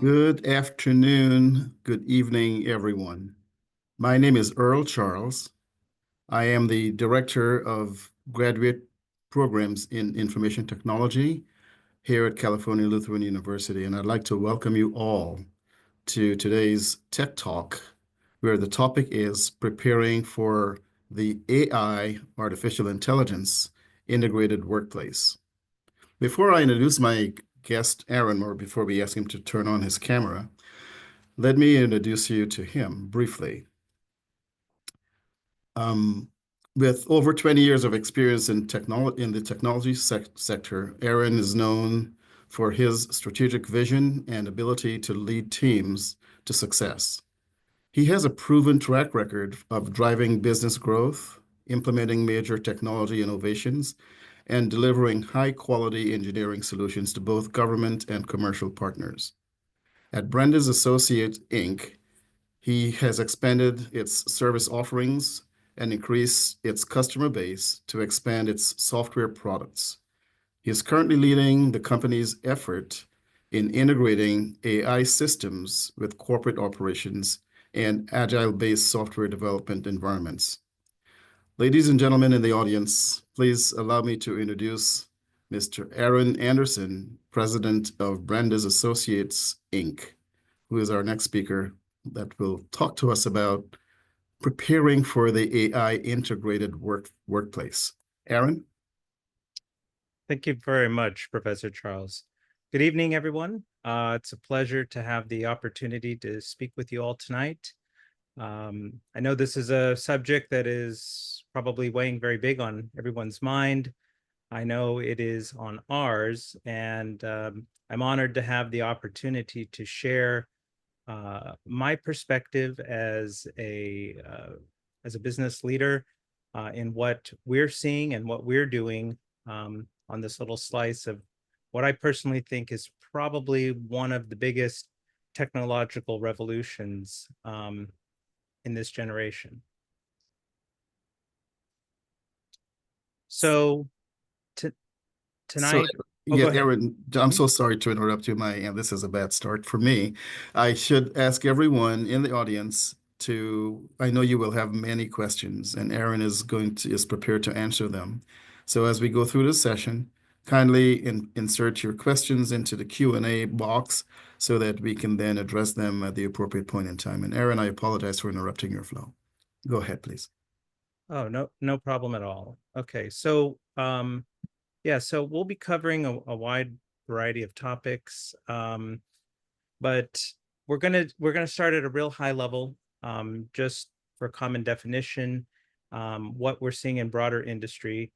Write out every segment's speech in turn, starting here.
Good afternoon, good evening, everyone. My name is Earl Charles. I am the Director of Graduate Programs in Information Technology here at California Lutheran University, and I'd like to welcome you all to today's Tech Talk, where the topic is preparing for the AI, artificial intelligence, integrated workplace. Before I introduce my guest, Aaron, or before we ask him to turn on his camera, let me introduce you to him briefly. Um, with over 20 years of experience in the technology sector, Aaron is known for his strategic vision and ability to lead teams to success. He has a proven track record of driving business growth, implementing major technology innovations, and delivering high-quality engineering solutions to both government and commercial partners. At Brandeis Associates, Inc., he has expanded its service offerings and increased its customer base to expand its software products. He is currently leading the company's effort in integrating AI systems with corporate operations and agile-based software development environments. Ladies and gentlemen in the audience, please allow me to introduce Mr. Aaron Anderson, President of Brandeis Associates, Inc., who is our next speaker that will talk to us about preparing for the AI integrated workplace. Aaron? Thank you very much, Professor Charles. Good evening, everyone. It's a pleasure to have the opportunity to speak with you all tonight. I know this is a subject that is probably weighing very big on everyone's mind. I know it is on ours, and I'm honored to have the opportunity to share my perspective as a business leader in what we're seeing and what we're doing on this little slice of what I personally think is probably one of the biggest technological revolutions in this generation. So tonight, Yeah, go ahead. Aaron, I'm so sorry to interrupt you. This is a bad start for me. I should ask everyone in the audience I know you will have many questions, and Aaron is prepared to answer them. So as we go through this session, kindly insert your questions into the Q&A box so that we can then address them at the appropriate point in time. And Aaron, I apologize for interrupting your flow. Go ahead, please. Oh, no problem at all. Okay, so yeah, so we'll be covering a wide variety of topics, but we're gonna start at a real high level, just for common definition, what we're seeing in broader industry,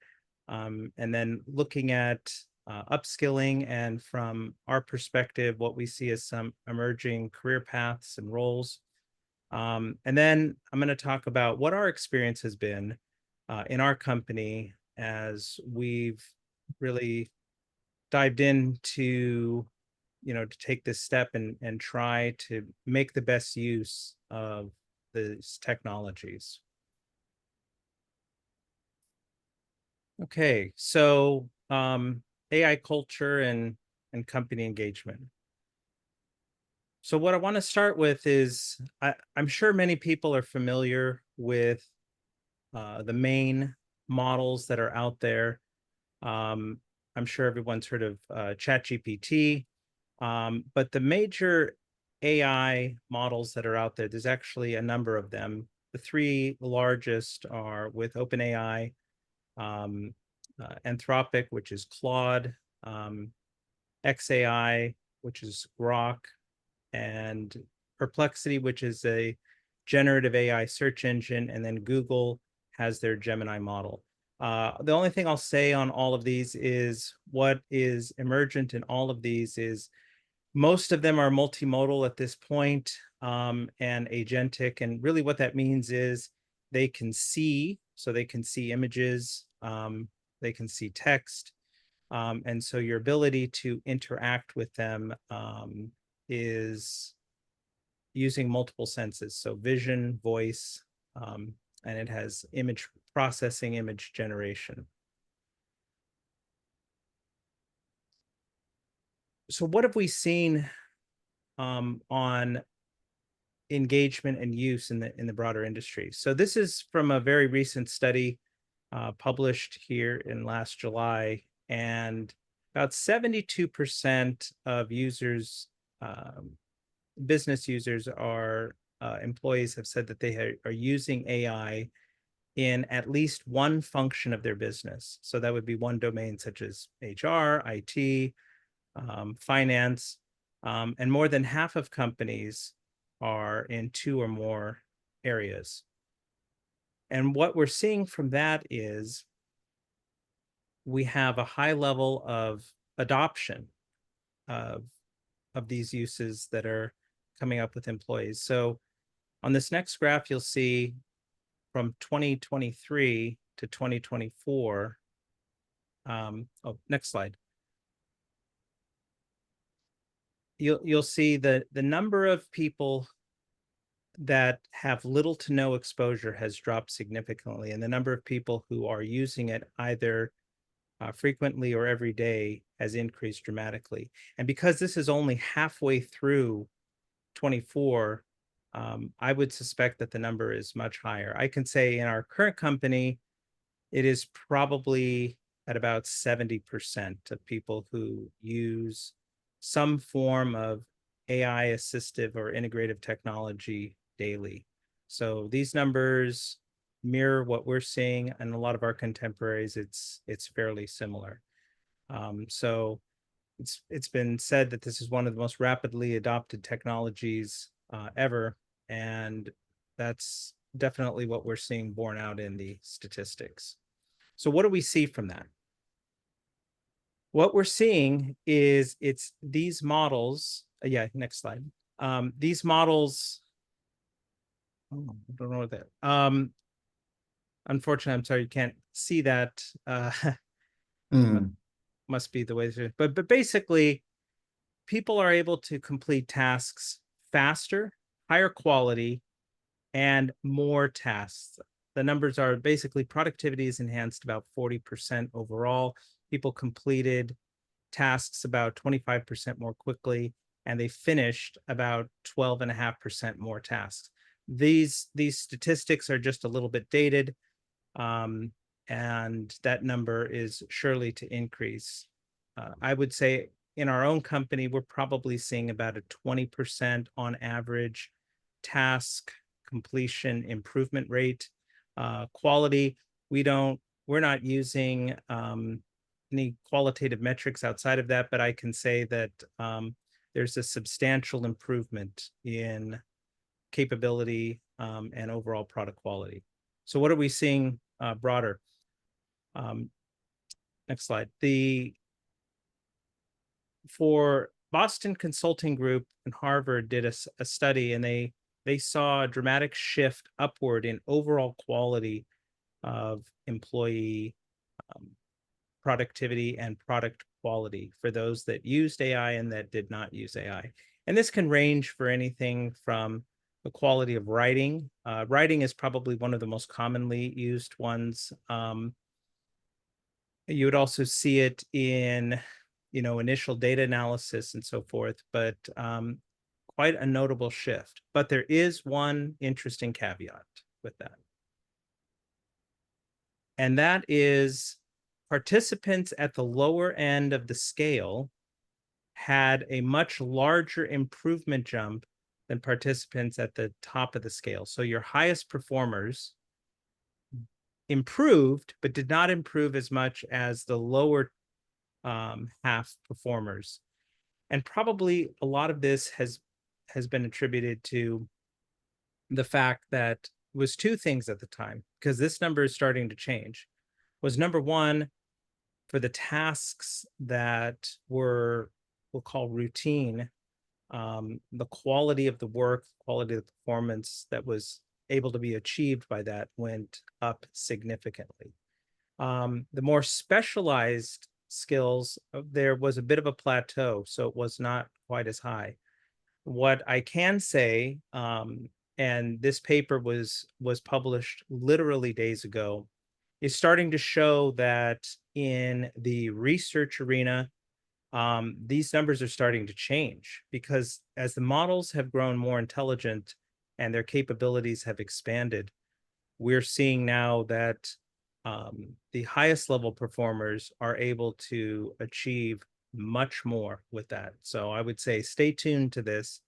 and then looking at upskilling and from our perspective, what we see as some emerging career paths and roles. And then I'm going to talk about what our experience has been in our company as we've really dived into, to take this step and try to make the best use of these technologies. Okay, so AI culture and company engagement. So what I want to start with is I'm sure many people are familiar with the main models that are out there. I'm sure everyone's heard of ChatGPT, but the major AI models that are out there, there's actually a number of them. The three largest are with OpenAI, Anthropic, which is Claude, XAI, which is Grok, and Perplexity, which is a generative AI search engine, and then Google has their Gemini model. The only thing I'll say on all of these is what is emergent in all of these is most of them are multimodal at this point, and agentic. And really what that means is they can see, so they can see images, they can see text. And so your ability to interact with them is using multiple senses. So vision, voice, and it has image processing, image generation. So what have we seen on engagement and use in the broader industry. So this is from a very recent study published here in last July, and about 72% of users, business users, are employees have said that they are using AI in at least one function of their business. So that would be one domain such as HR, IT, finance, and more than half of companies are in two or more areas. And what we're seeing from that is we have a high level of adoption of these uses that are coming up with employees. So on this next graph, you'll see from 2023 to 2024. Next slide. You'll see the number of people that have little to no exposure has dropped significantly, and the number of people who are using it either frequently or every day has increased dramatically. And because this is only halfway through 24, I would suspect that the number is much higher. I can say in our current company, it is probably at about 70% of people who use some form of AI assistive or integrative technology daily. So these numbers mirror what we're seeing in a lot of our contemporaries. It's fairly similar. So it's been said that this is one of the most rapidly adopted technologies ever, and that's definitely what we're seeing borne out in the statistics. So what do we see from that? What we're seeing is it's these models. Yeah, next slide. These models. Oh, I don't know what that. Unfortunately, I'm sorry, you can't see that. Must be the way. But basically, people are able to complete tasks faster, higher quality, and more tasks. The numbers are basically productivity is enhanced about 40% overall. People completed tasks about 25% more quickly, and they finished about 12.5% more tasks. These statistics are just a little bit dated, and that number is surely to increase. I would say in our own company, we're probably seeing about a 20% on average task completion improvement rate. Quality, we're not using any qualitative metrics outside of that, but I can say that there's a substantial improvement in capability and overall product quality. So what are we seeing broader? Next slide. For Boston Consulting Group and Harvard did a study, and they saw a dramatic shift upward in overall quality of employee productivity and product quality for those that used AI and that did not use AI. And this can range for anything from the quality of writing. Writing is probably one of the most commonly used ones. You would also see it in, initial data analysis and so forth, but quite a notable shift. But there is one interesting caveat with that. And that is participants at the lower end of the scale had a much larger improvement jump than participants at the top of the scale. So your highest performers improved, but did not improve as much as the lower half performers. And probably a lot of this has been attributed to the fact that it was two things at the time, because this number is starting to change. Was number one, for the tasks that were, we'll call routine, the quality of the work, quality of the performance that was able to be achieved by that went up significantly. The more specialized skills, there was a bit of a plateau, so it was not quite as high. What I can say, and this paper was published literally days ago, is starting to show that in the research arena, these numbers are starting to change, because as the models have grown more intelligent and their capabilities have expanded, we're seeing now that the highest level performers are able to achieve much more with that. So I would say stay tuned to this.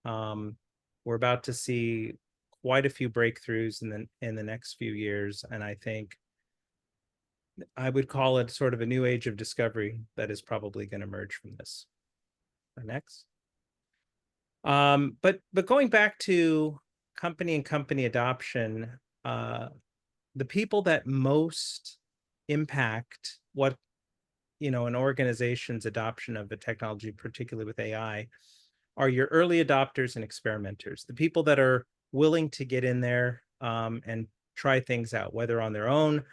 We're about to see quite a few breakthroughs in the next few years, and I think I would call it sort of a new age of discovery that is probably going to emerge from this. Next. But going back to company adoption, the people that most impact what, an organization's adoption of a technology, particularly with AI, are your early adopters and experimenters, the people that are willing to get in there and try things out, whether on their own,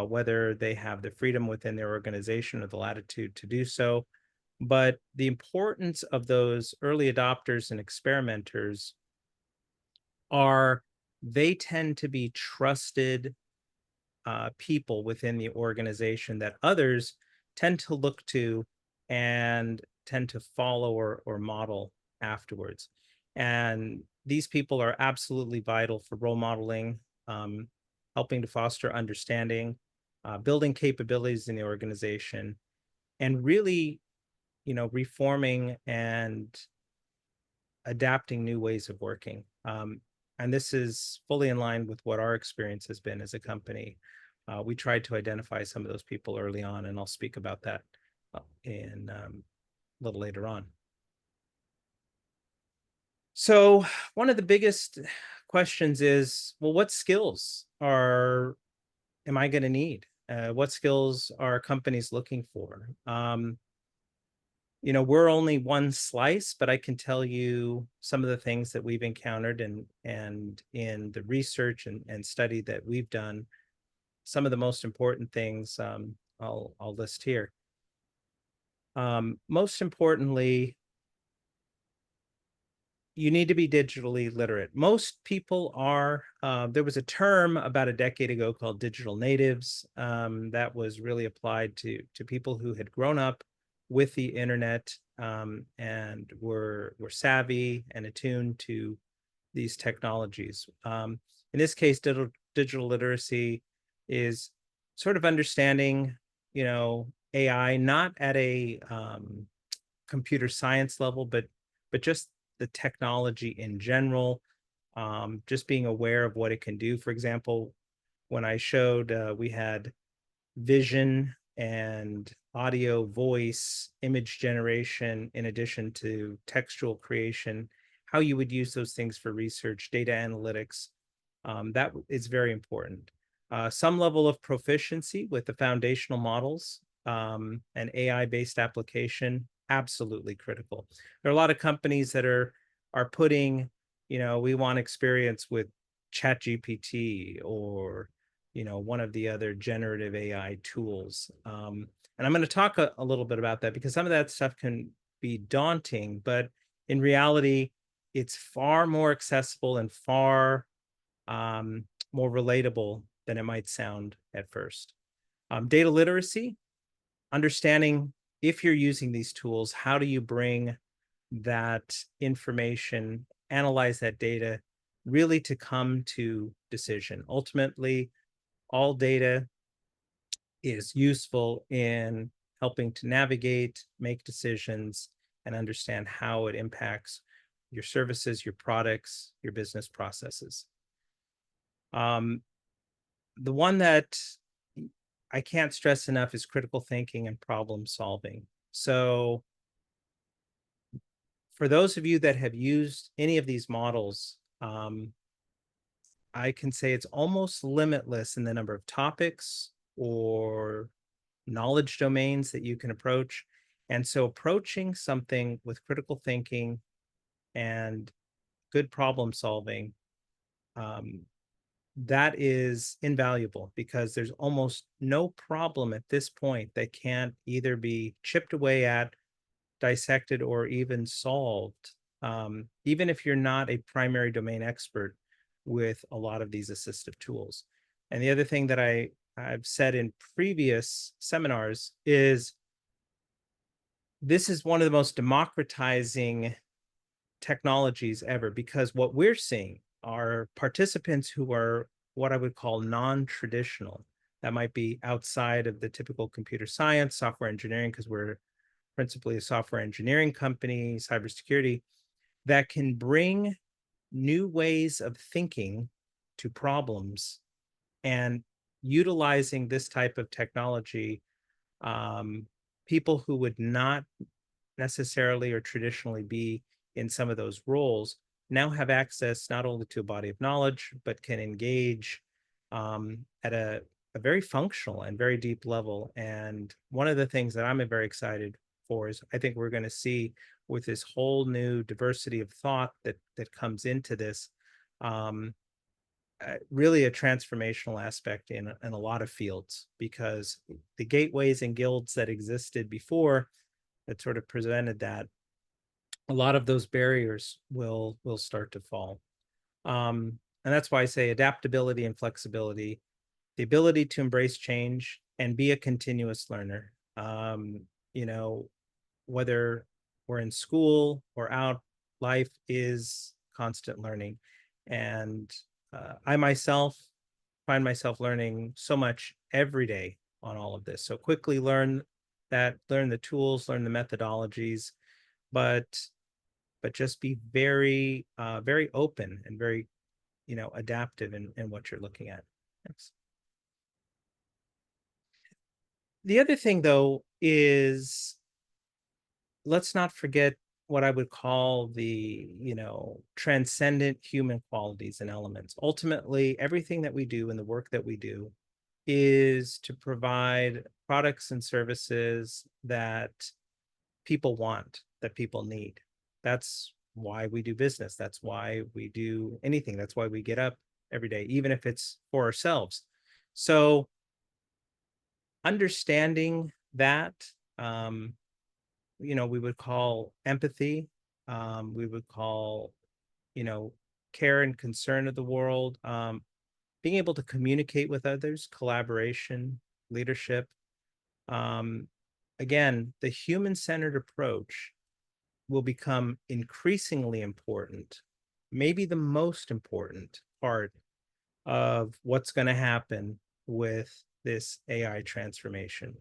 whether they have the freedom within their organization or the latitude to do so. But the importance of those early adopters and experimenters are they tend to be trusted people within the organization that others tend to look to and tend to follow or model afterwards. And these people are absolutely vital for role modeling, helping to foster understanding, building capabilities in the organization, and really, reforming and adapting new ways of working. And this is fully in line with what our experience has been as a company. We tried to identify some of those people early on, and I'll speak about that in a little later on. So one of the biggest questions is, well, what skills am I going to need? What skills are companies looking for? We're only one slice, but I can tell you some of the things that we've encountered and in the research and study that we've done, some of the most important things I'll list here. Most importantly, you need to be digitally literate. Most people are. There was a term about a decade ago called digital natives that was really applied to people who had grown up with the internet and were savvy and attuned to these technologies. In this case, digital literacy is sort of understanding, AI not at a computer science level, but just the technology in general, just being aware of what it can do. For example, when I showed we had vision and audio, voice, image generation, in addition to textual creation, how you would use those things for research, data analytics, that is very important. Some level of proficiency with the foundational models and AI-based application, absolutely critical. There are a lot of companies that are putting, we want experience with ChatGPT or, one of the other generative AI tools. And I'm going to talk a little bit about that because some of that stuff can be daunting, but in reality, it's far more accessible and far more relatable than it might sound at first. Data literacy, understanding if you're using these tools, how do you bring that information, analyze that data, really to come to decision. Ultimately, all data is useful in helping to navigate, make decisions, and understand how it impacts your services, your products, your business processes. The one that I can't stress enough is critical thinking and problem solving. So for those of you that have used any of these models, I can say it's almost limitless in the number of topics or knowledge domains that you can approach. And so approaching something with critical thinking and good problem solving, that is invaluable because there's almost no problem at this point that can't either be chipped away at, dissected, or even solved, even if you're not a primary domain expert with a lot of these assistive tools. And the other thing that I've said in previous seminars is this is one of the most democratizing technologies ever, because what we're seeing are participants who are what I would call non-traditional. That might be outside of the typical computer science, software engineering, because we're principally a software engineering company, cybersecurity, that can bring new ways of thinking to problems, and utilizing this type of technology, people who would not necessarily or traditionally be in some of those roles now have access not only to a body of knowledge, but can engage at a very functional and very deep level. And one of the things that I'm very excited for is I think we're going to see with this whole new diversity of thought that comes into this, um, really a transformational aspect in a lot of fields, because the gateways and guilds that existed before that sort of presented that, a lot of those barriers will start to fall. And that's why I say adaptability and flexibility, the ability to embrace change and be a continuous learner. You know, whether we're in school or out, life is constant learning. And I myself find myself learning so much every day on all of this. So quickly learn the tools, learn the methodologies, but just be very very open and very adaptive in what you're looking at. Thanks. The other thing though is, let's not forget what I would call the transcendent human qualities and elements. Ultimately, everything that we do and the work that we do is to provide products and services that people want, that people need. That's why we do business. That's why we do anything. That's why we get up every day, even if it's for ourselves. So understanding that, um, we would call empathy, we would call, care and concern of the world, being able to communicate with others, collaboration, leadership. Um, Again, the human-centered approach will become increasingly important, maybe the most important part of what's going to happen with this AI transformation.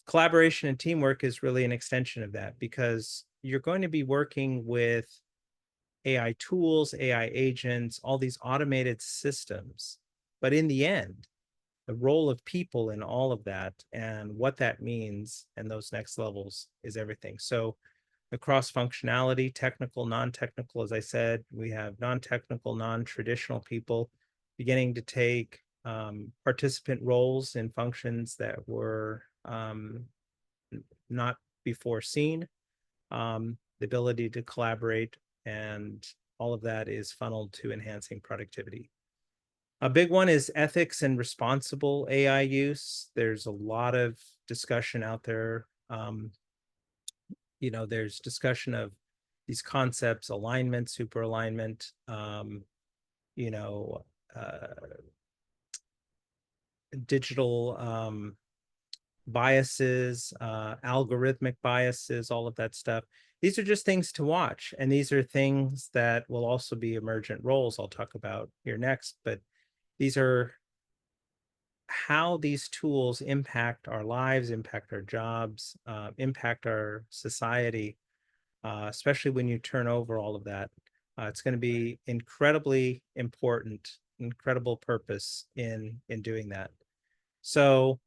Collaboration and teamwork is really an extension of that, because you're going to be working with AI tools, AI agents, all these automated systems. But in the end, the role of people in all of that and what that means and those next levels is everything. So the cross functionality, technical, non-technical, as I said, we have non-technical, non-traditional people beginning to take participant roles in functions that were not before seen, the ability to collaborate, and all of that is funneled to enhancing productivity. A big one is ethics and responsible AI use. There's a lot of discussion out there. There's discussion of these concepts, alignment, super alignment, you know, uh, digital biases, algorithmic biases, all of that stuff. These are just things to watch. And these are things that will also be emergent roles I'll talk about here next. But these are how these tools impact our lives, impact our jobs, impact our society, especially when you turn over all of that. It's going to be incredibly important, incredible purpose in doing that. So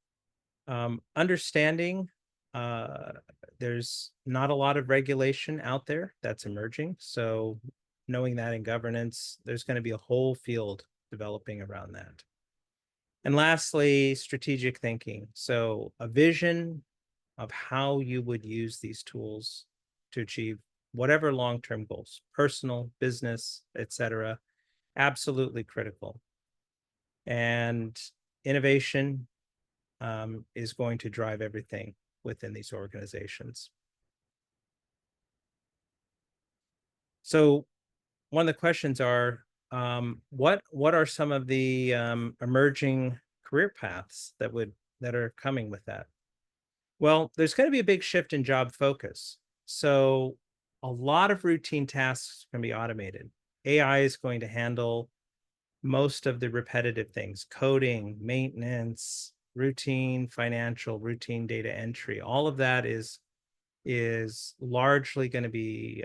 understanding there's not a lot of regulation out there that's emerging. So knowing that in governance, there's going to be a whole field developing around that. And lastly, strategic thinking. So a vision of how you would use these tools to achieve whatever long-term goals, personal, business, etc., absolutely critical. And innovation is going to drive everything within these organizations. So one of the questions are, what are some of the emerging career paths that are coming with that? Well, there's going to be a big shift in job focus. So a lot of routine tasks can be automated. AI is going to handle most of the repetitive things: coding, maintenance, routine financial, routine data entry. All of that is largely going to be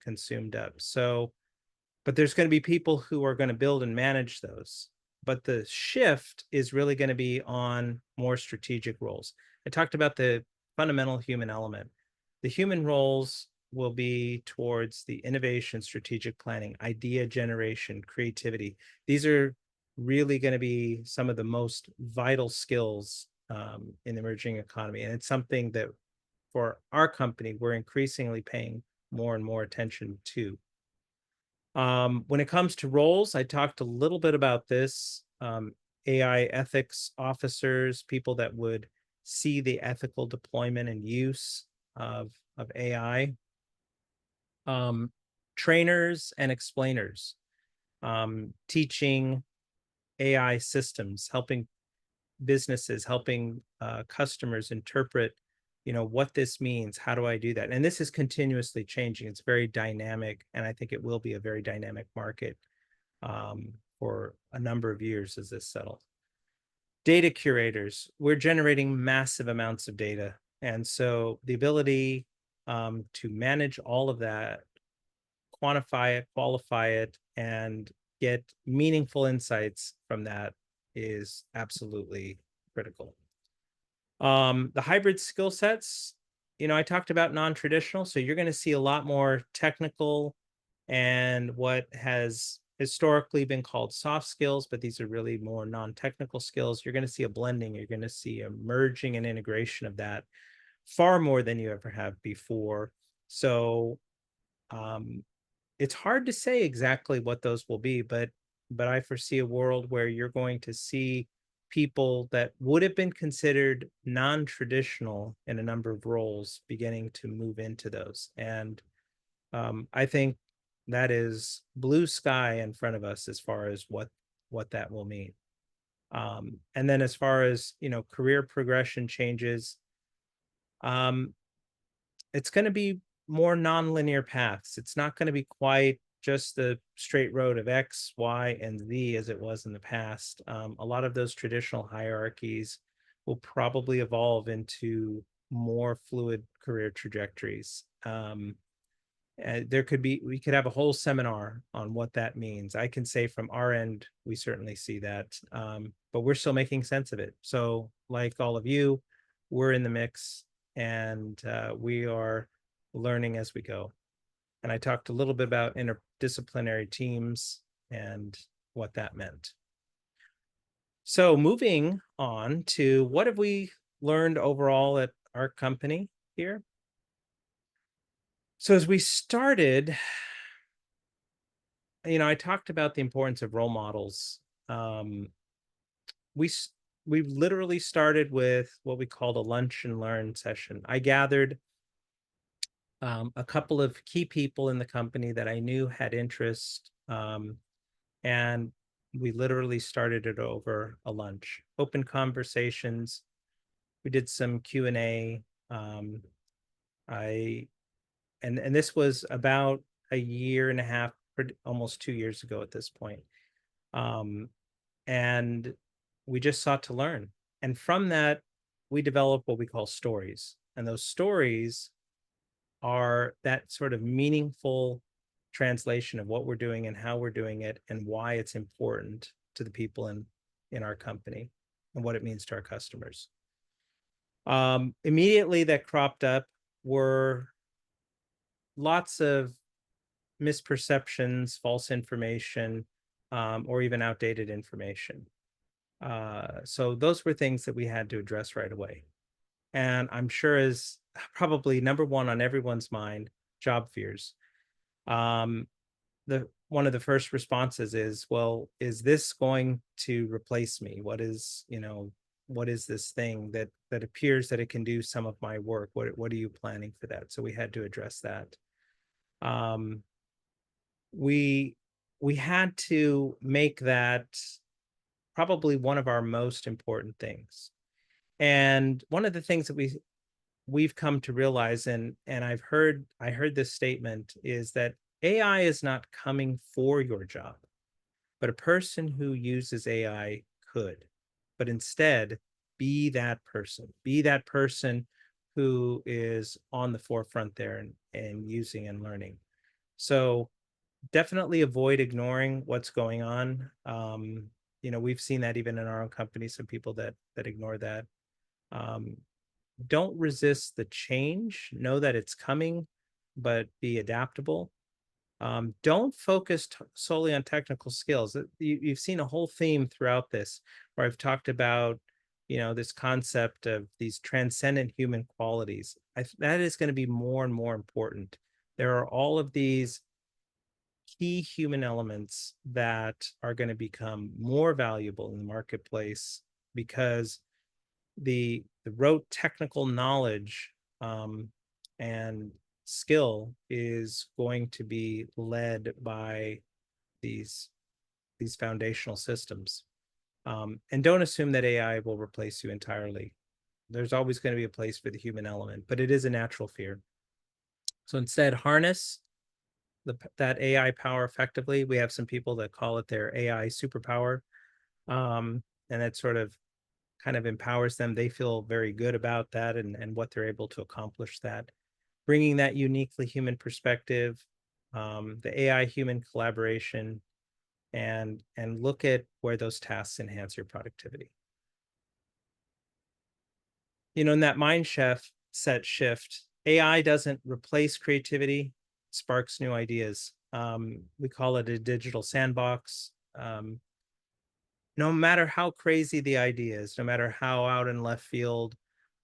consumed up. So, but there's going to be people who are going to build and manage those. But the shift is really going to be on more strategic roles. I talked about the fundamental human element. The human roles will be towards the innovation, strategic planning, idea generation, creativity. These are really going to be some of the most vital skills in the emerging economy. And it's something that for our company, we're increasingly paying more and more attention to. When it comes to roles, I talked a little bit about this. AI ethics officers, people that would see the ethical deployment and use of AI, trainers and explainers, teaching AI systems, helping businesses, helping customers interpret, what this means. How do I do that? And this is continuously changing. It's very dynamic, and I think it will be a very dynamic market for a number of years as this settles. Data curators, we're generating massive amounts of data. And so the ability to manage all of that, quantify it, qualify it, and get meaningful insights from that is absolutely critical. The hybrid skill sets, I talked about non-traditional, so you're going to see a lot more technical and what has historically been called soft skills, but these are really more non-technical skills. You're going to see a blending, you're going to see a merging and integration of that far more than you ever have before. So it's hard to say exactly what those will be, but I foresee a world where you're going to see people that would have been considered non-traditional in a number of roles beginning to move into those. And I think that is blue sky in front of us as far as what that will mean. And then as far as, career progression changes, it's going to be more nonlinear paths. It's not going to be quite just the straight road of X, Y, and Z as it was in the past. A lot of those traditional hierarchies will probably evolve into more fluid career trajectories. We could have a whole seminar on what that means. I can say from our end, we certainly see that, but we're still making sense of it. So like all of you, we're in the mix, and we are learning as we go. And I talked a little bit about interdisciplinary teams and what that meant. So moving on to what have we learned overall at our company here? So as we started, I talked about the importance of role models. We literally started with what we called a lunch and learn session. I gathered a couple of key people in the company that I knew had interest, and we literally started it over a lunch. Open conversations. We did some Q&A. And this was about a year and a half, almost 2 years ago at this point. And we just sought to learn. And from that, we developed what we call stories. And those stories are that sort of meaningful translation of what we're doing and how we're doing it and why it's important to the people in our company and what it means to our customers. Immediately that cropped up were lots of misperceptions, false information, or even outdated information. So those were things that we had to address right away. And I'm sure is probably number one on everyone's mind, job fears. One of the first responses is, well, is this going to replace me? What is this thing that appears that it can do some of my work? What are you planning for that? So we had to address that. We had to make that probably one of our most important things. And one of the things that we we've come to realize, and I heard this statement, is that AI is not coming for your job, but a person who uses AI could. But instead, be that person who is on the forefront there and using and learning. So definitely avoid ignoring what's going on. We've seen that even in our own company, some people that ignore that. Um, don't resist the change. Know that it's coming, but be adaptable. Don't focus solely on technical skills. You've seen a whole theme throughout this where I've talked about, this concept of these transcendent human qualities. That is going to be more and more important. There are all of these key human elements that are going to become more valuable in the marketplace because the rote technical knowledge and skill is going to be led by these these foundational systems. And don't assume that AI will replace you entirely. There's always going to be a place for the human element, but it is a natural fear. So instead, harness that AI power effectively. We have some people that call it their AI superpower, and that sort of kind of empowers them. They feel very good about that and what they're able to accomplish that. Bringing that uniquely human perspective, the AI human collaboration, and look at where those tasks enhance your productivity. In that set shift, AI doesn't replace creativity, sparks new ideas. We call it a digital sandbox. No matter how crazy the idea is, no matter how out in left field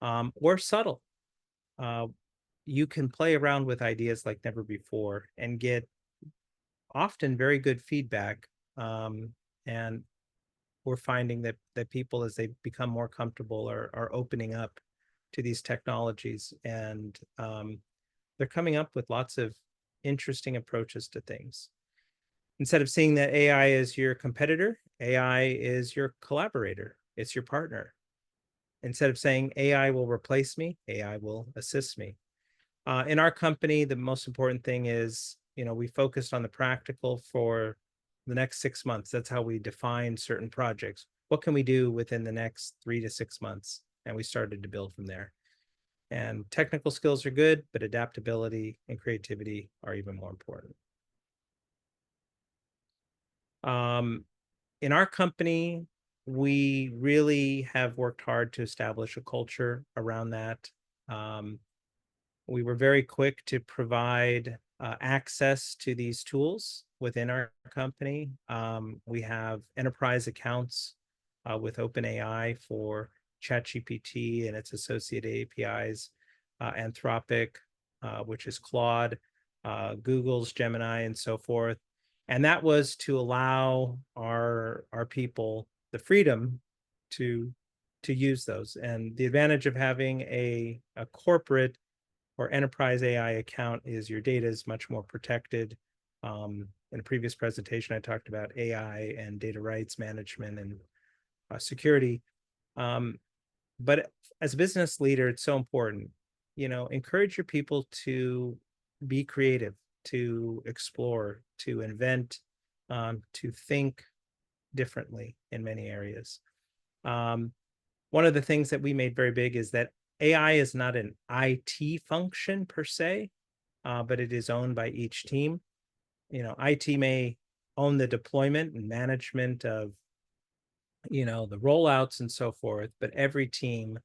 or subtle, uh, you can play around with ideas like never before and get often very good feedback. And we're finding that people, as they become more comfortable, are opening up to these technologies, and they're coming up with lots of interesting approaches to things. Instead of seeing that AI is your competitor, AI is your collaborator. It's your partner. Instead of saying AI will replace me, AI will assist me. In our company, the most important thing is, we focused on the practical for the next 6 months. That's how we define certain projects. What can we do within the next 3 to 6 months? And we started to build from there. And technical skills are good, but adaptability and creativity are even more important. In our company, we really have worked hard to establish a culture around that. We were very quick to provide access to these tools within our company. We have enterprise accounts with OpenAI for ChatGPT and its associated APIs, Anthropic, which is Claude, Google's Gemini, and so forth. And that was to allow our people the freedom to use those. And the advantage of having a corporate or enterprise AI account is your data is much more protected. In a previous presentation, I talked about AI and data rights management and security. But as a business leader, it's so important, encourage your people to be creative, to explore, to invent, to think differently in many areas. One of the things that we made very big is that AI is not an IT function per se, but it is owned by each team. IT may own the deployment and management of, the rollouts and so forth, but every team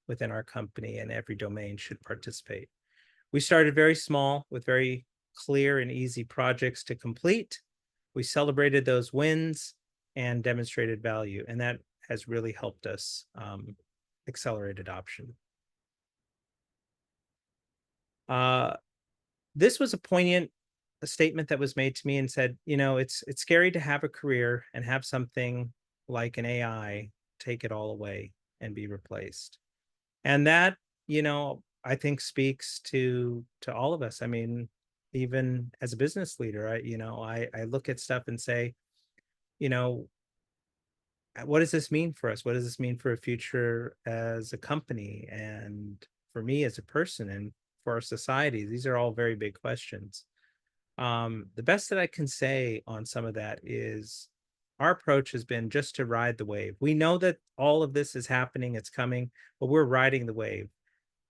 within our company and every domain should participate. We started very small with very clear and easy projects to complete. We celebrated those wins and demonstrated value, and that has really helped us accelerate adoption. This was a poignant statement that was made to me and said, it's scary to have a career and have something like an AI take it all away and be replaced. And that, I think speaks to all of us. I mean, even as a business leader, I look at stuff and say, what does this mean for us? What does this mean for a future as a company and me as a person and for our society? These are all very big questions. The best that I can say on some of that is our approach has been just to ride the wave. We know that all of this is happening, it's coming, but we're riding the wave.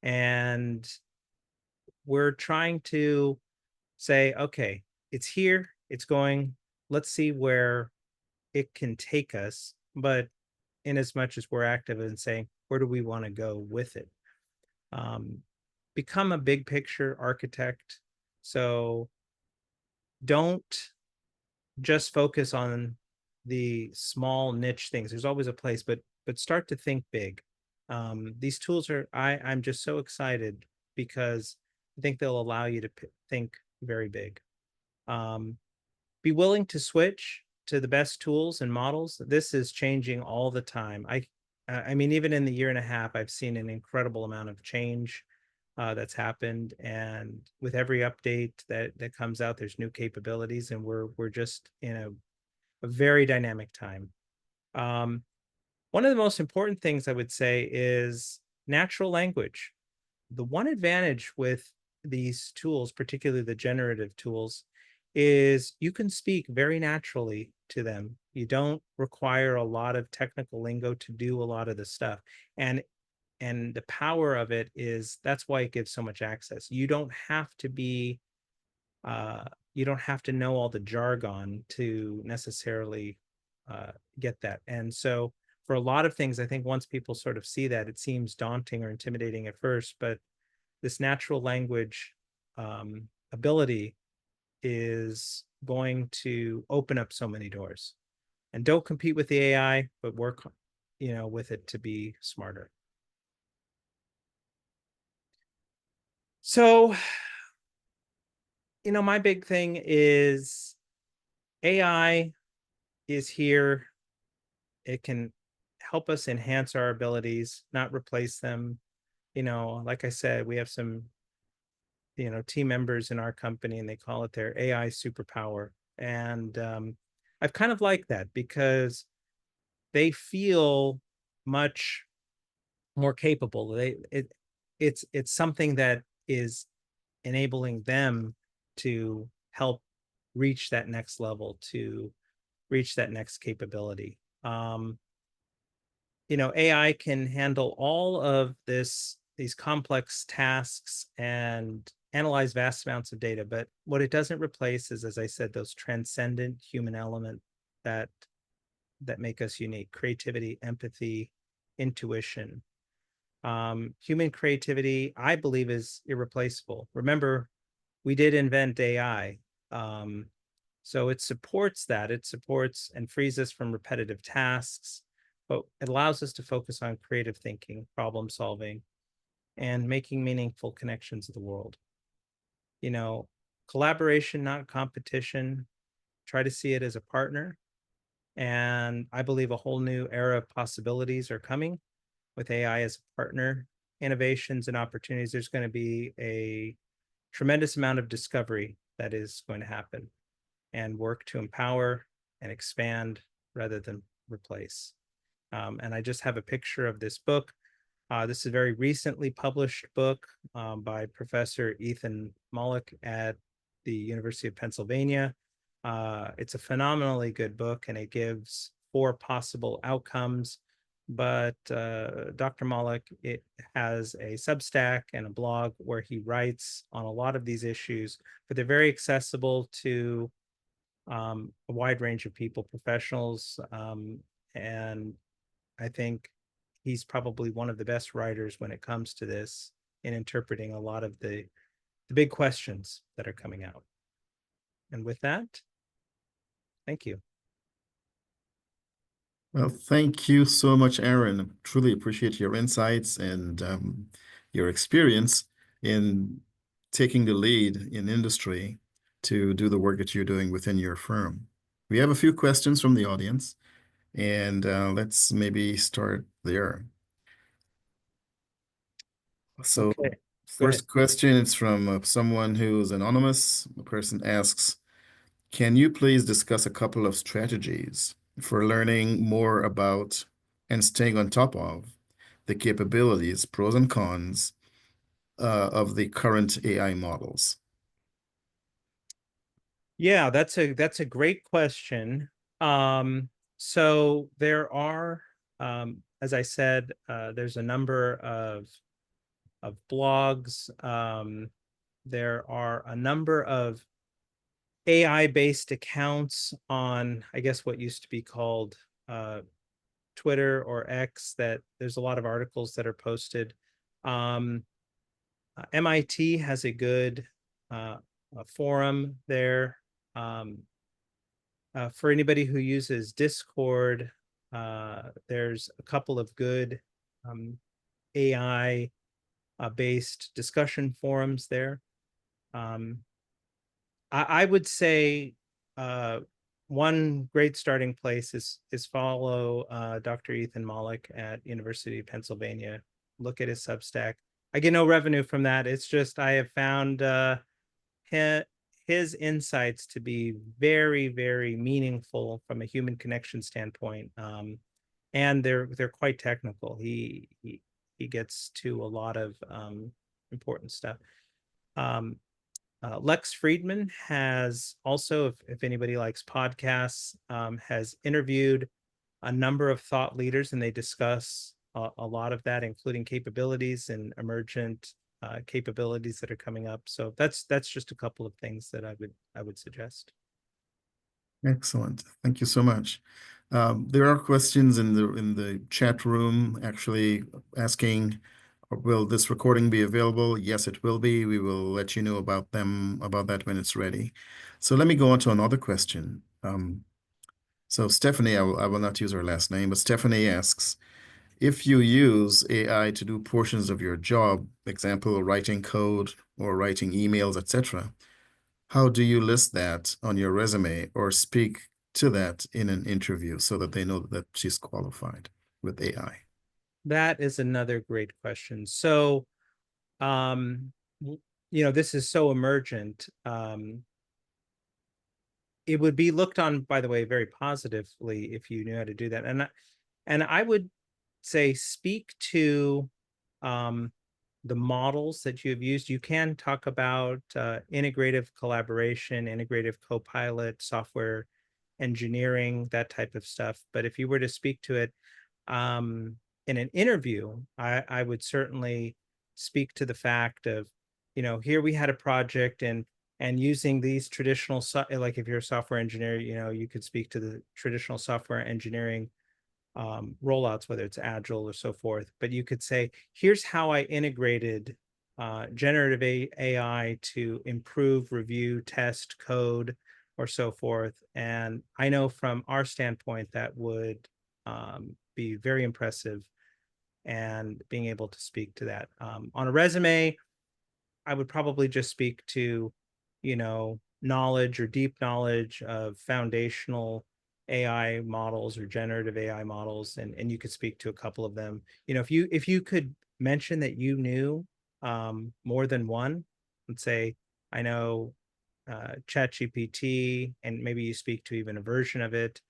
And we're trying to say, okay, it's here, it's going, let's see where it can take us. But in as much as we're active in saying, where do we want to go with it? Become a big picture architect. So don't just focus on the small niche things. There's always a place, but start to think big. These tools are, I'm just so excited because I think they'll allow you to think very big. Be willing to switch to the best tools and models. This is changing all the time. I mean, even in the year and a half, I've seen an incredible amount of change that's happened, and with every update that comes out, there's new capabilities, and we're just in a very dynamic time. One of the most important things I would say is natural language. The one advantage with these tools, particularly the generative tools, is you can speak very naturally to them. You don't require a lot of technical lingo to do a lot of the stuff. And the power of it is that's why it gives so much access. You don't have to be you don't have to know all the jargon to necessarily get that. And so for a lot of things, I think once people sort of see that, it seems daunting or intimidating at first, but this natural language ability is going to open up so many doors. And don't compete with the AI, but work, with it to be smarter. So, my big thing is AI is here. It can help us enhance our abilities, not replace them. Like I said, we have some, team members in our company, and they call it their AI superpower. And I've kind of liked that because they feel much more capable. It's something that is enabling them to help reach that next level, to reach that next capability. AI can handle all of these complex tasks and analyze vast amounts of data, but what it doesn't replace is, as I said, those transcendent human element that make us unique: creativity, empathy, intuition. Human creativity, I believe, is irreplaceable. Remember, we did invent AI. So it supports that. It supports and frees us from repetitive tasks, but it allows us to focus on creative thinking, problem solving, and making meaningful connections to the world. Collaboration, not competition. Try to see it as a partner. And I believe a whole new era of possibilities are coming with AI as a partner. Innovations and opportunities. There's going to be a tremendous amount of discovery that is going to happen, and work to empower and expand rather than replace. And I just have a picture of this book. This is a very recently published book by Professor Ethan Mollick at the University of Pennsylvania. It's a phenomenally good book, and it gives 4 possible outcomes. But Dr. Mollick, it has a Substack and a blog where he writes on a lot of these issues, but they're very accessible to a wide range of people, professionals, and I think he's probably one of the best writers when it comes to this, in interpreting a lot of the big questions that are coming out. And with that, thank you. Well, thank you so much, Aaron. Truly appreciate your insights and your experience in taking the lead in industry to do the work that you're doing within your firm. We have a few questions from the audience, and let's maybe start there. So, Okay, first question is from someone who's anonymous. The person asks, can you please discuss a couple of strategies for learning more about and staying on top of the capabilities, pros and cons of the current AI models? Yeah, that's a great question. So there are, as I said, there's a number of blogs. There are a number of AI-based accounts on, I guess, what used to be called Twitter or X, that there's a lot of articles that are posted. Um, MIT has a good forum there. Um, for anybody who uses Discord, there's a couple of good AI based discussion forums there. Um, I would say one great starting place is follow Dr. Ethan Mollick at University of Pennsylvania. Look at his Substack. I get no revenue from that. It's just I have found his insights to be very, very meaningful from a human connection standpoint. And they're quite technical. He gets to a lot of important stuff. Um, Lex Friedman has also, if anybody likes podcasts, has interviewed a number of thought leaders, and they discuss a lot of that, including capabilities and emergent capabilities that are coming up. So that's just a couple of things that I would suggest. Excellent. Thank you so much. There are questions in the chat room actually asking, will this recording be available? Yes, it will be. We will let you know about that when it's ready. So let me go on to another question. So Stephanie, I will not use her last name, but Stephanie asks, if you use AI to do portions of your job, example, writing code or writing emails, etc., how do you list that on your resume or speak to that in an interview so that they know that she's qualified with AI? That is another great question. So, this is so emergent. It would be looked on, by the way, very positively if you knew how to do that. And I would say speak to um, the models that you have used. You can talk about integrative collaboration, integrative co-pilot, software engineering, that type of stuff. But if you were to speak to it in an interview, I would certainly speak to the fact of, here we had a project, and using these traditional, like if you're a software engineer, you could speak to the traditional software engineering rollouts, whether it's agile or so forth. But you could say, here's how I integrated generative AI to improve, review, test code, or so forth. And I know from our standpoint that would be very impressive, and being able to speak to that. On a resume, I would probably just speak to, knowledge or deep knowledge of foundational AI models or generative AI models, and you could speak to a couple of them. If you could mention that you knew more than one, let's say I know ChatGPT, and maybe you speak to even a version of it,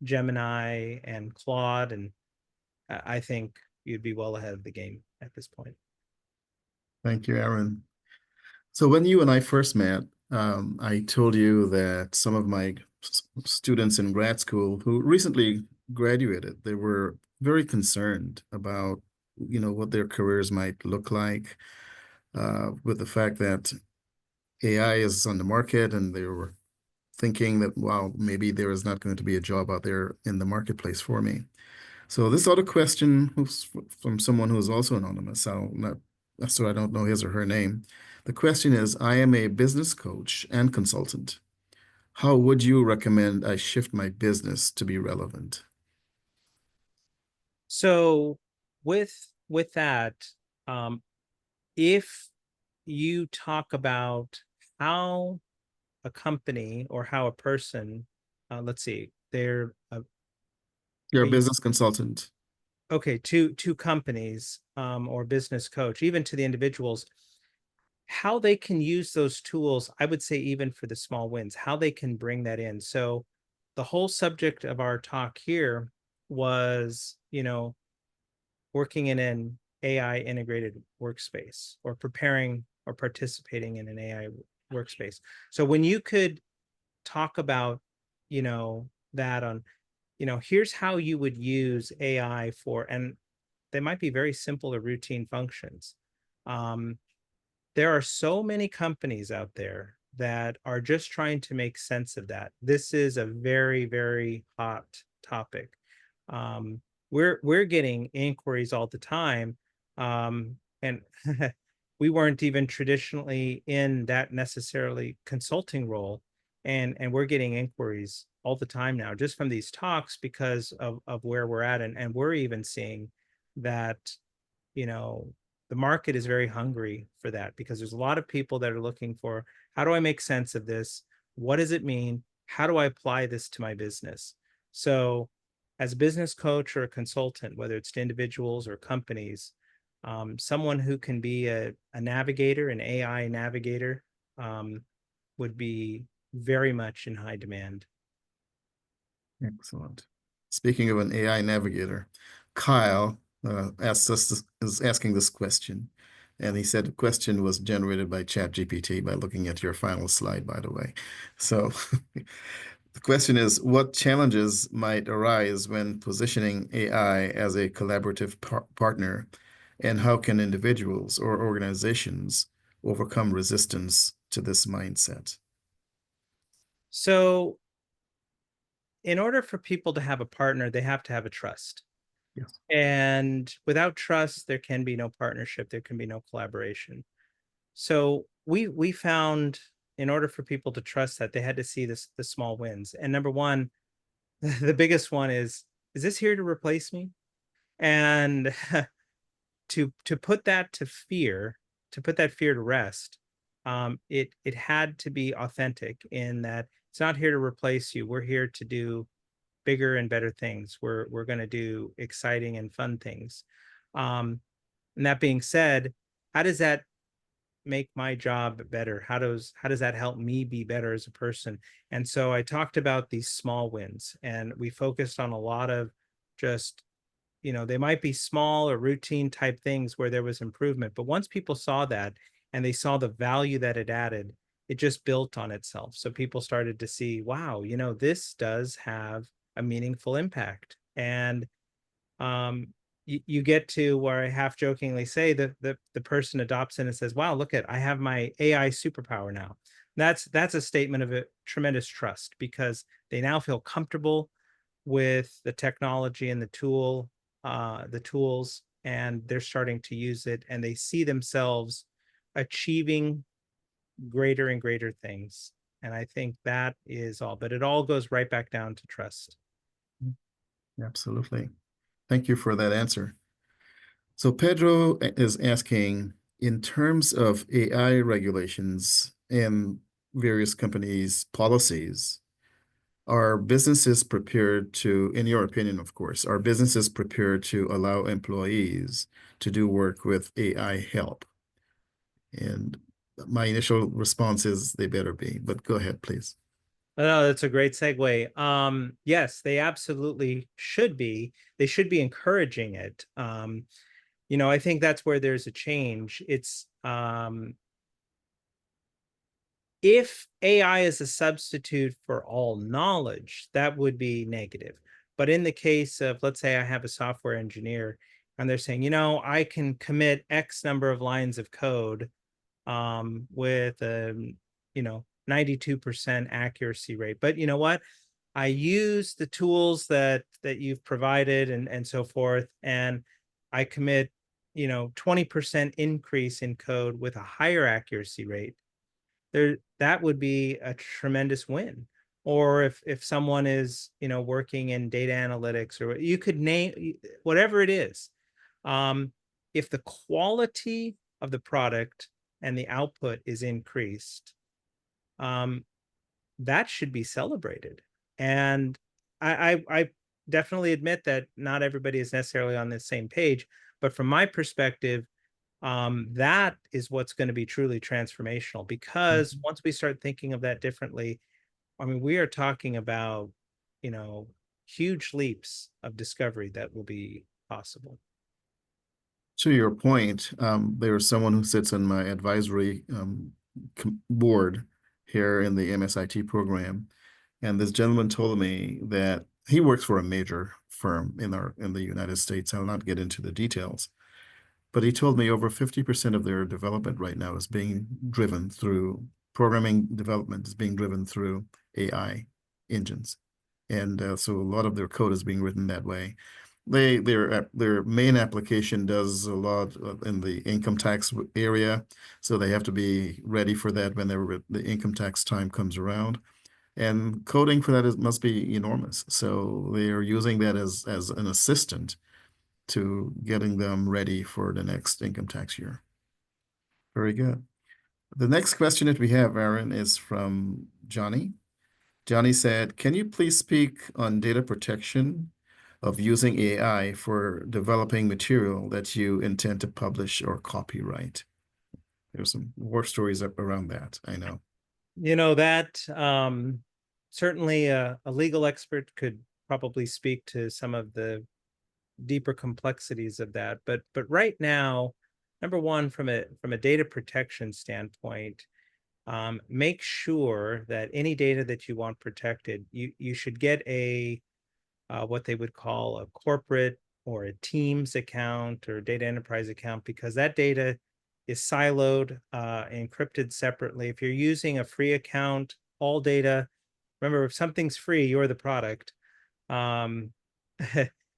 Gemini and Claude, and I think you'd be well ahead of the game at this point. Thank you, Aaron. So when you and I first met, I told you that some of my students in grad school who recently graduated, they were very concerned about, what their careers might look like, with the fact that AI is on the market, and they were thinking that, wow, maybe there is not going to be a job out there in the marketplace for me. So this other question, who's from someone who is also anonymous, so I don't know his or her name. The question is, I am a business coach and consultant. How would you recommend I shift my business to be relevant? So with that, um, if you talk about how a company or how a person, let's see, they're You're are a you business consultant. okay, two companies or business coach, even to the individuals, how they can use those tools, I would say even for the small wins, how they can bring that in. So the whole subject of our talk here was, working in an AI integrated workspace, or preparing or participating in an AI workspace. So when you could talk about, that on, here's how you would use AI for, and they might be very simple or routine functions. Um, there are so many companies out there that are just trying to make sense of that. This is a very, very hot topic. Um, we're getting inquiries all the time, and we weren't even traditionally in that necessarily consulting role, and we're getting inquiries all the time now just from these talks because of where we're at, and we're even seeing that, you know, the market is very hungry for that, because there's a lot of people that are looking for, how do I make sense of this? What does it mean? How do I apply this to my business? So as a business coach or a consultant, whether it's to individuals or companies, someone who can be a navigator, an AI navigator, would be very much in high demand. Excellent. Speaking of an AI navigator, Kyle is asking this question. And he said the question was generated by ChatGPT by looking at your final slide, by the way. So the question is, what challenges might arise when positioning AI as a collaborative partner, and how can individuals or organizations overcome resistance to this mindset? So in order for people to have a partner, they have to have a trust. Yes. And without trust, there can be no partnership, there can be no collaboration. So we found, in order for people to trust that, they had to see the small wins. And number one, the biggest one is this here to replace me? And to put that to fear, to put that fear to rest, it had to be authentic in that it's not here to replace you. We're here to do bigger and better things. We're going to do exciting and fun things. And that being said, how does that make my job better? How does that help me be better as a person? And so I talked about these small wins, and we focused on a lot of just, they might be small or routine type things where there was improvement, but once people saw that and they saw the value that it added, it just built on itself. So people started to see, wow, this does have a meaningful impact. And you get to where I half jokingly say that the person adopts it and says, wow, look at, I have my AI superpower now. That's a statement of a tremendous trust, because they now feel comfortable with the technology and the tools, and they're starting to use it, and they see themselves achieving greater and greater things. And I think that is all, but it all goes right back down to trust. Absolutely. Thank you for that answer. So Pedro is asking, in terms of AI regulations and various companies' policies, are businesses prepared to, in your opinion, of course, are businesses prepared to allow employees to do work with AI help? And my initial response is they better be, but go ahead, please. No, that's a great segue. Yes, they absolutely should be. They should be encouraging it. I think that's where there's a change. It's if AI is a substitute for all knowledge, that would be negative. But in the case of, let's say I have a software engineer and they're saying, I can commit X number of lines of code with a, 92% accuracy rate. But you know what? I use the tools that you've provided and so forth, and I commit, 20% increase in code with a higher accuracy rate. That would be a tremendous win. Or if someone is, working in data analytics, or you could name whatever it is, if the quality of the product and the output is increased, um, that should be celebrated. And I definitely admit that not everybody is necessarily on the same page, but from my perspective, that is what's going to be truly transformational, because once we start thinking of that differently, I mean, we are talking about, you know, huge leaps of discovery that will be possible. To your point, there's someone who sits on my advisory board here in the MSIT program, and this gentleman told me that he works for a major firm in the United States. I'll not get into the details, but he told me over 50% of their development right now is being driven through programming development is being driven through AI engines, and so a lot of their code is being written that way. Their main application does a lot in the income tax area, so they have to be ready for that whenever the income tax time comes around. And coding for that must be enormous. So they are using that as an assistant to getting them ready for the next income tax year. Very good. The next question that we have, Aaron, is from Johnny. Johnny said, "Can you please speak on data protection of using AI for developing material that you intend to publish or copyright?" There's some war stories up around that, I know. That certainly a legal expert could probably speak to some of the deeper complexities of that. But right now, number one, from a data protection standpoint, make sure that any data that you want protected, you should get a what they would call a corporate or a Teams account or data enterprise account, because that data is siloed, encrypted separately. If you're using a free account, all data, remember, if something's free, you're the product. Um,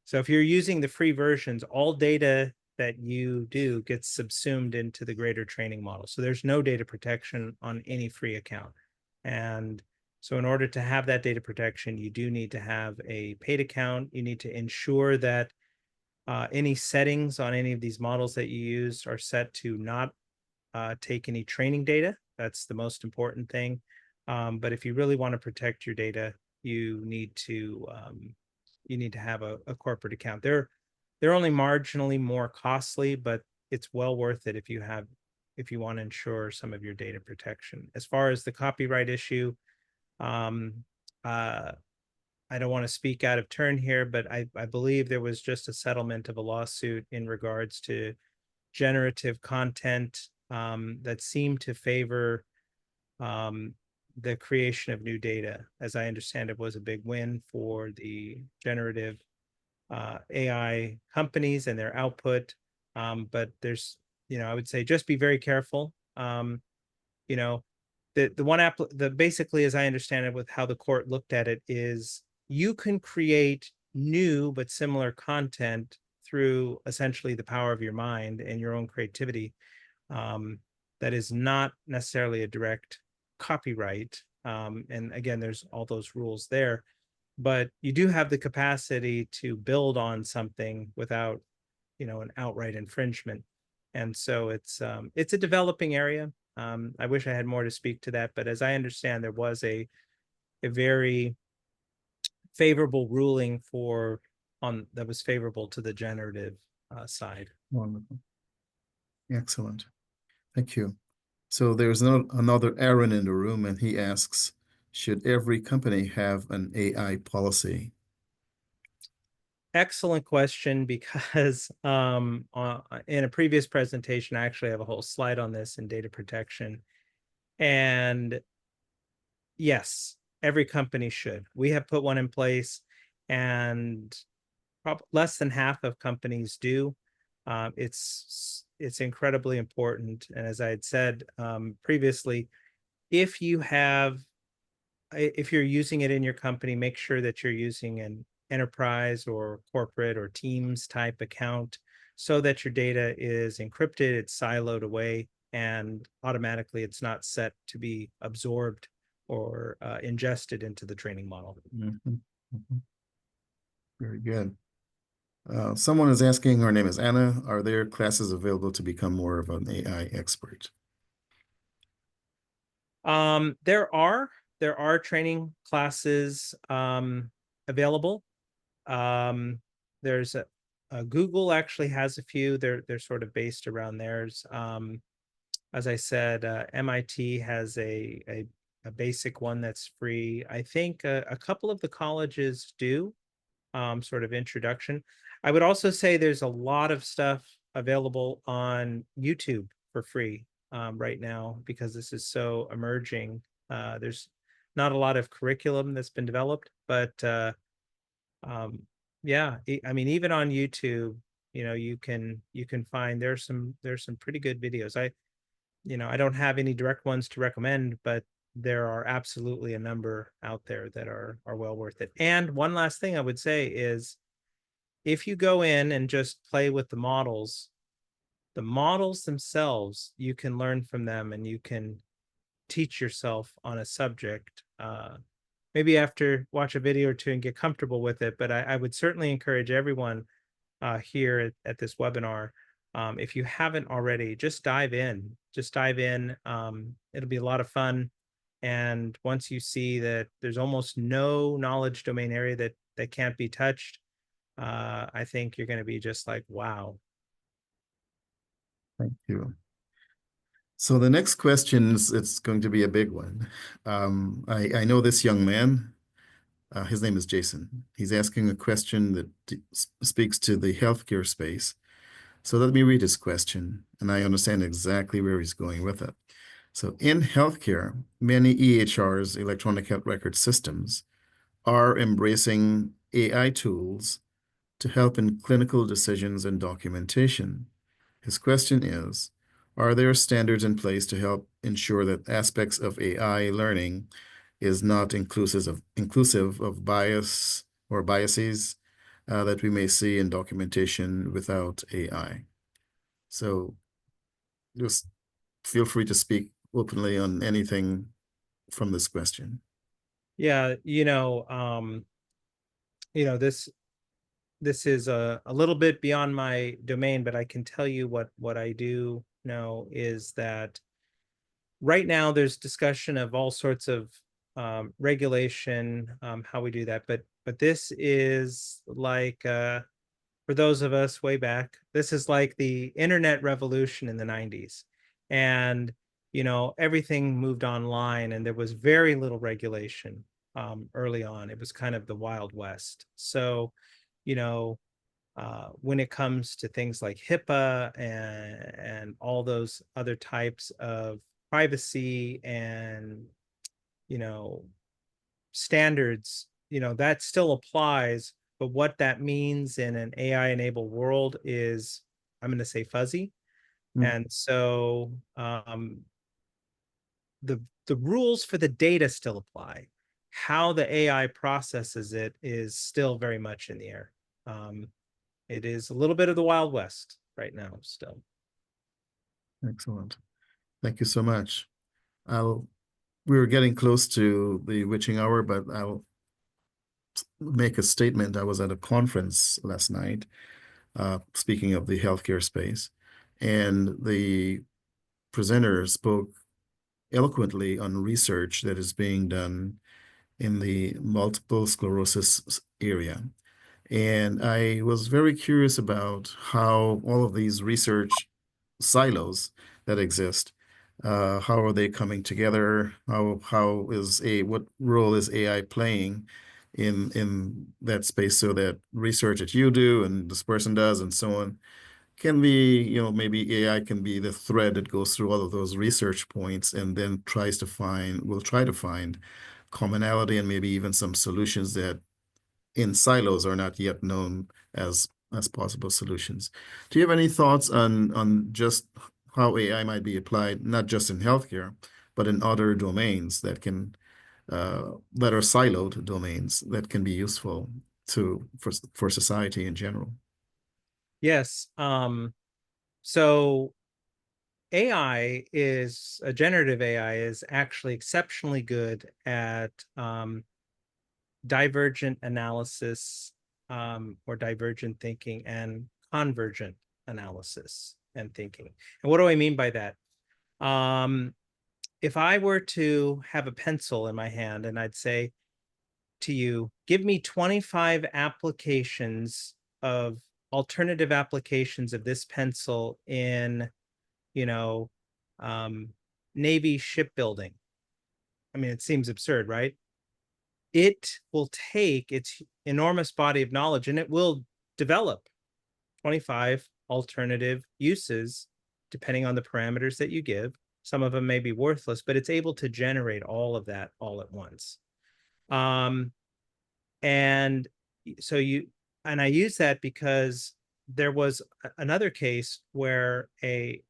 so if you're using the free versions, all data that you do gets subsumed into the greater training model. So there's no data protection on any free account. And so in order to have that data protection, you do need to have a paid account. You need to ensure that any settings on any of these models that you use are set to not take any training data. That's the most important thing. But if you really want to protect your data, you need to have a corporate account. They're only marginally more costly, but it's well worth it if you want to ensure some of your data protection. As far as the copyright issue, I don't want to speak out of turn here, but I believe there was just a settlement of a lawsuit in regards to generative content that seemed to favor the creation of new data. As I understand, it was a big win for the generative AI companies and their output. But there's, I would say just be very careful. You know, the basically, as I understand it, with how the court looked at it, is you can create new but similar content through essentially the power of your mind and your own creativity. That is not necessarily a direct copyright. And again, there's all those rules there, but you do have the capacity to build on something without, an outright infringement. And so it's a developing area. I wish I had more to speak to that, but as I understand, there was a very favorable ruling that was favorable to the generative side. Wonderful. Excellent. Thank you. So there's another Aaron in the room, and he asks, should every company have an AI policy? Excellent question, because in a previous presentation, I actually have a whole slide on this in data protection. And yes, every company should. We have put one in place, and less than half of companies do. It's incredibly important. And as I had said previously, if you're using it in your company, make sure that you're using an enterprise or corporate or Teams type account, so that your data is encrypted, it's siloed away, and automatically it's not set to be absorbed or ingested into the training model. Mhm. Mhm. Very good. Someone is asking, her name is Anna, are there classes available to become more of an AI expert? There are training classes available. There's Google actually has a few. They're sort of based around theirs. As I said, MIT has a basic one that's free. I think a couple of the colleges do sort of introduction. I would also say there's a lot of stuff available on YouTube for free right now, because this is so emerging. There's not a lot of curriculum that's been developed, but um, yeah, I mean, even on YouTube, you can find there's some pretty good videos. I don't have any direct ones to recommend, but there are absolutely a number out there that are well worth it. And one last thing I would say is, if you go in and just play with the models themselves, you can learn from them and you can teach yourself on a subject. Maybe after watch a video or two and get comfortable with it, but I would certainly encourage everyone here at this webinar, if you haven't already, just dive in. Just dive in. It'll be a lot of fun. And once you see that there's almost no knowledge domain area that can't be touched, I think you're going to be just like, wow. Thank you. So the next question is, it's going to be a big one. I know this young man. His name is Jason. He's asking a question that speaks to the healthcare space. So let me read his question, and I understand exactly where he's going with it. So in healthcare, many EHRs, electronic health record systems, are embracing AI tools to help in clinical decisions and documentation. His question is, are there standards in place to help ensure that aspects of AI learning is not inclusive of bias or biases that we may see in documentation without AI? So just feel free to speak openly on anything from this question. Yeah, this is a little bit beyond my domain, but I can tell you what I do know is that right now there's discussion of all sorts of regulation, how we do that, but this is like for those of us way back, this is like the internet revolution in the 90s. And everything moved online, and there was very little regulation early on. It was kind of the Wild West. So you know when it comes to things like HIPAA and all those other types of privacy and you know standards, that still applies. But what that means in an AI enabled world is, I'm going to say, fuzzy. Mm. And so the rules for the data still apply. How the AI processes it is still very much in the air. It is a little bit of the Wild West right now still. Excellent. Thank you so much. We're getting close to the witching hour, but I'll make a statement. I was at a conference last night, speaking of the healthcare space, and the presenter spoke eloquently on research that is being done in the multiple sclerosis area. And I was very curious about how all of these research silos that exist, how are they coming together? What role is AI playing in that space, so that research that you do and this person does and so on can be, maybe AI can be the thread that goes through all of those research points and then will try to find commonality and maybe even some solutions that in silos are not yet known as possible solutions. Do you have any thoughts on just how AI might be applied, not just in healthcare, but in other domains that are siloed domains that can be useful for society in general? Yes. So generative AI is actually exceptionally good at divergent analysis, or divergent thinking, and convergent analysis and thinking. And what do I mean by that? If I were to have a pencil in my hand and I'd say to you, give me 25 alternative applications of this pencil in, you know, um, Navy shipbuilding. I mean, it seems absurd, right? It will take its enormous body of knowledge and it will develop 25 alternative uses depending on the parameters that you give. Some of them may be worthless, but it's able to generate all of that all at once. And so I use that because there was another case where a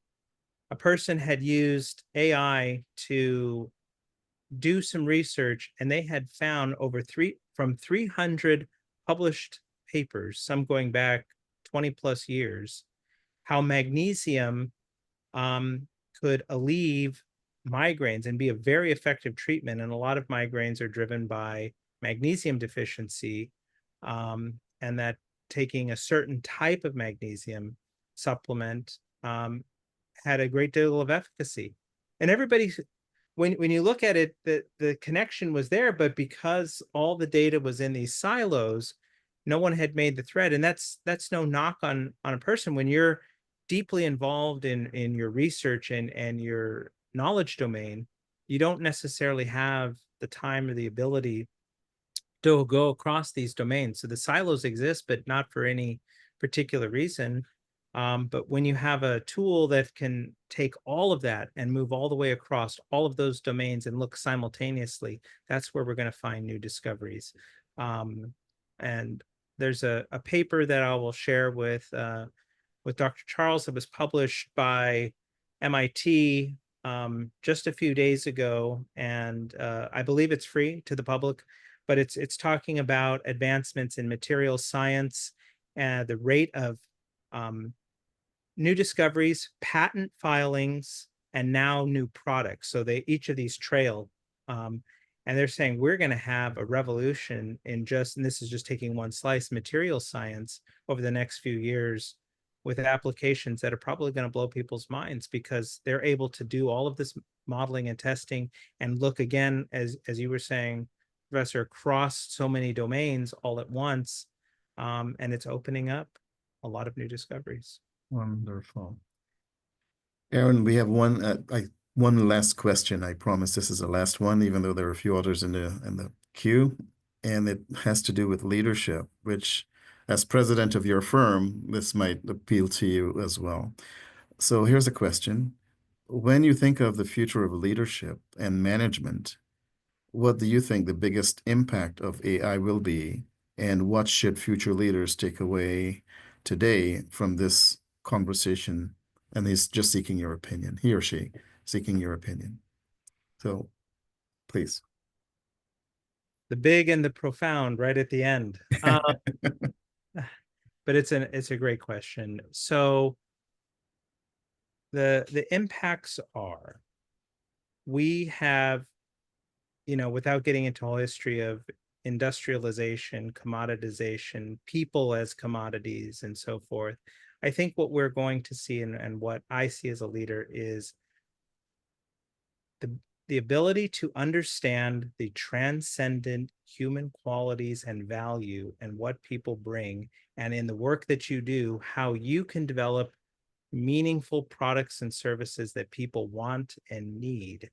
person had used AI to do some research, and they had found from 300 published papers, some going back 20 plus years, how magnesium could alleviate migraines and be a very effective treatment. And a lot of migraines are driven by magnesium deficiency, and that taking a certain type of magnesium supplement had a great deal of efficacy. And everybody, when you look at it, the connection was there, but because all the data was in these silos, no one had made the thread. And that's no knock on a person. When you're deeply involved in your research and your knowledge domain, you don't necessarily have the time or the ability to go across these domains. So the silos exist, but not for any particular reason. But when you have a tool that can take all of that and move all the way across all of those domains and look simultaneously, that's where we're going to find new discoveries. And there's a paper that I will share with Dr. Charles that was published by MIT just a few days ago, and I believe it's free to the public, but it's talking about advancements in material science and the rate of new discoveries, patent filings, and now new products. So each of these trail, and they're saying we're going to have a revolution in and this is just taking one slice, material science over the next few years, with applications that are probably going to blow people's minds, because they're able to do all of this modeling and testing and look again, as you were saying, Professor, across so many domains all at once, and it's opening up a lot of new discoveries. Wonderful. Aaron, we have one last question. I promise this is the last one, even though there are a few others in the queue, and it has to do with leadership, which, as president of your firm, this might appeal to you as well. So here's a question. When you think of the future of leadership and management, what do you think the biggest impact of AI will be, and what should future leaders take away today from this conversation? And he's just seeking your opinion, he or she seeking your opinion. So please. The big and the profound right at the end. But it's a great question. So the impacts are, we have, without getting into all history of industrialization, commoditization, people as commodities, and so forth, I think what we're going to see, and what I see as a leader, is the ability to understand the transcendent human qualities and value and what people bring, and in the work that you do, how you can develop meaningful products and services that people want and need,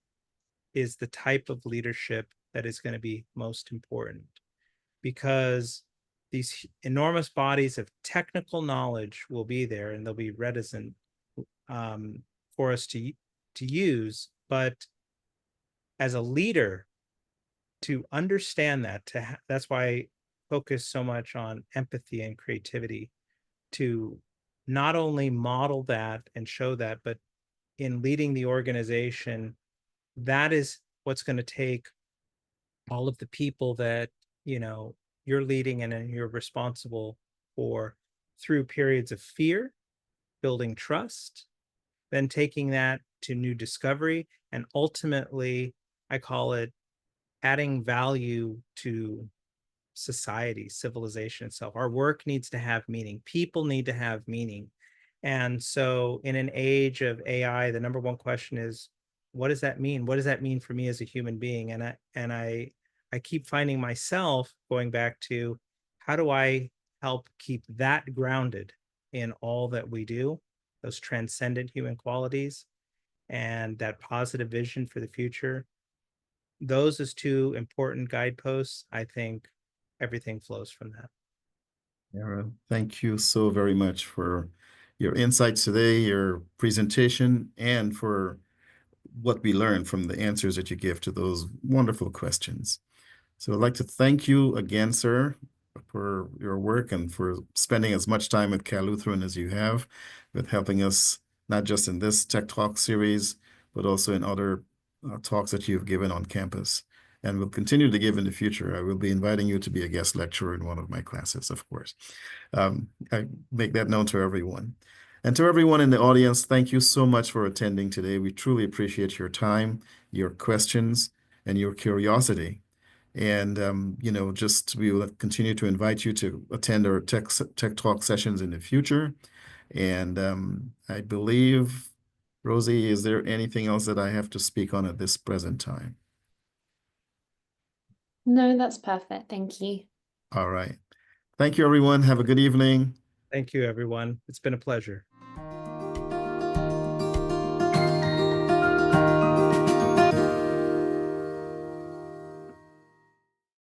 is the type of leadership that is going to be most important. Because these enormous bodies of technical knowledge will be there, and they'll be reticent for us to use. But as a leader, to understand that's why I focus so much on empathy and creativity, to not only model that and show that, but in leading the organization, that is what's going to take all of the people that you're leading and you're responsible for, through periods of fear, building trust, then taking that to new discovery, and ultimately, I call it, adding value to society, civilization itself. Our work needs to have meaning. People need to have meaning. And so in an age of AI, the number one question is, what does that mean? What does that mean for me as a human being? And I keep finding myself going back to, how do I help keep that grounded in all that we do, those transcendent human qualities and that positive vision for the future? Those as two important guideposts. I think everything flows from that. Aaron, thank you so very much for your insights today, your presentation, and for what we learned from the answers that you give to those wonderful questions. So I'd like to thank you again, sir, for your work and for spending as much time at Cal Lutheran as you have with helping us, not just in this Tech Talk series, but also in other talks that you've given on campus and will continue to give in the future. I will be inviting you to be a guest lecturer in one of my classes, of course. I make that known to everyone. And to everyone in the audience, thank you so much for attending today. We truly appreciate your time, your questions, and your curiosity. And, just we will continue to invite you to attend our Tech Talk sessions in the future. And I believe, Rosie, is there anything else that I have to speak on at this present time? No, that's perfect. Thank you. All right. Thank you, everyone. Have a good evening. Thank you, everyone. It's been a pleasure.